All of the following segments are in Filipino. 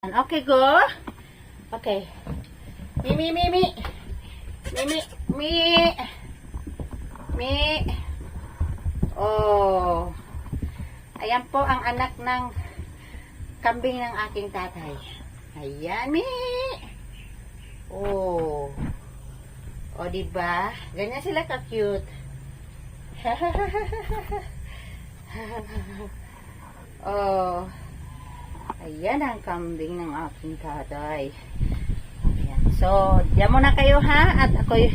Okay, go. Okay. Mi. Oh. Ayan po ang anak ng kambing ng aking tatay. Ayan, Mi. Oh. O, diba? Ganyan sila ka-cute. Oh. Ayan ang kambing ng aking tatay. Ayan. So, diyan muna kayo ha. At ako'y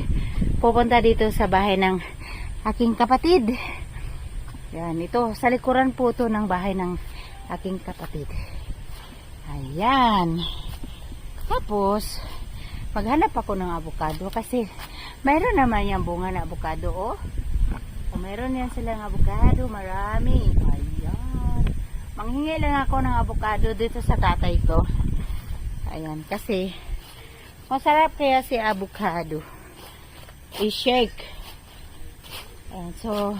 pupunta dito sa bahay ng aking kapatid. Ayan. Ito, sa likuran po ito ng bahay ng aking kapatid. Ayan. Tapos, maghanap ako ng avocado kasi mayroon naman yung bunga na avocado, oh. So, mayroon yan silang avocado. Marami. Ayan. Manghingi lang ako ng avocado dito sa tatay ko. Ayan, kasi masarap kaya si avocado. I-shake. Ayan, so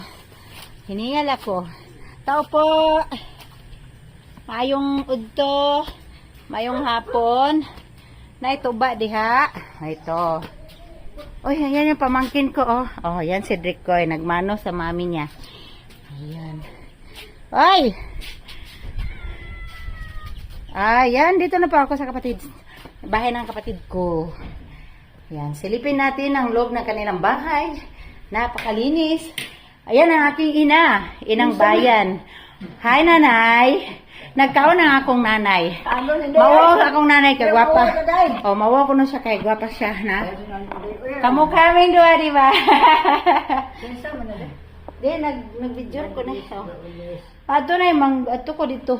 hiningal ako. Tao po. Mayong udto. Mayong hapon. Na ito ba diha? Ito. Uy, ayan yung pamangkin ko, oh. Oh, yan si Drake ko. Nagmano sa mami niya. Ayan. Ay! Ayan, dito na pa ako sa kapatid. Bahay ng kapatid ko. Ayan, silipin natin ang loob ng kanilang bahay. Napakalinis. Ayan ang aking ina. Inang bayan. Hi, nanay. Nagkaon na akong nanay. Mawaw akong nanay kay gwapa. O, mawaw ko na siya kay gwapa siya, na. Kamu kaming dua, di ba? Di, nag-video ko na. Ato na yung ato ko dito.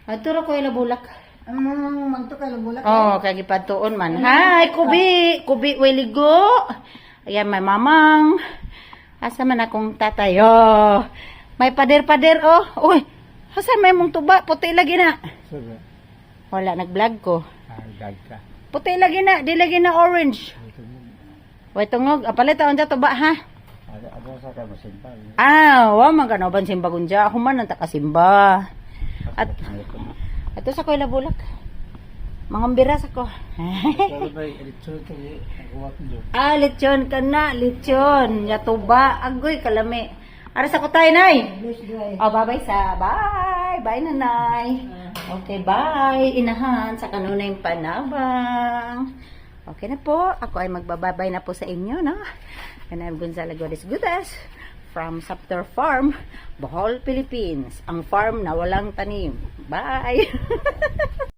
Ato ra ko ilabulak. Magto kay bulak. Oh, kay gipatuon man. Hi, Kubi. Kubi weligo. Ayan, may mamang. Asa man akong tatay. Oh. May pader-pader, oh. Uy, asa may mong tuba? Puti lagi na. Wala, nag-vlog ko. Puti lagi na. Di lagi na orange. Way tungog. Apalit taon dyan tuba, ha? Wa man ka na ban simba gunja. Ako man ang takasimba. At ito sa ko ilabulak. Mangambiras ako. Lechon ka na. Lechon. Yatuba. Agoy, kalami. Aras ako tayo, nay. Bye-bye sa. Bye. Bye, nanay. Okay, bye. Inahan sa kanunay panabang. Okay na po. Ako ay magbababay na po sa inyo, no? And I'm Gonzalo Gudes from Saptor Farm, Bohol, Philippines. Ang farm na walang tanim. Bye!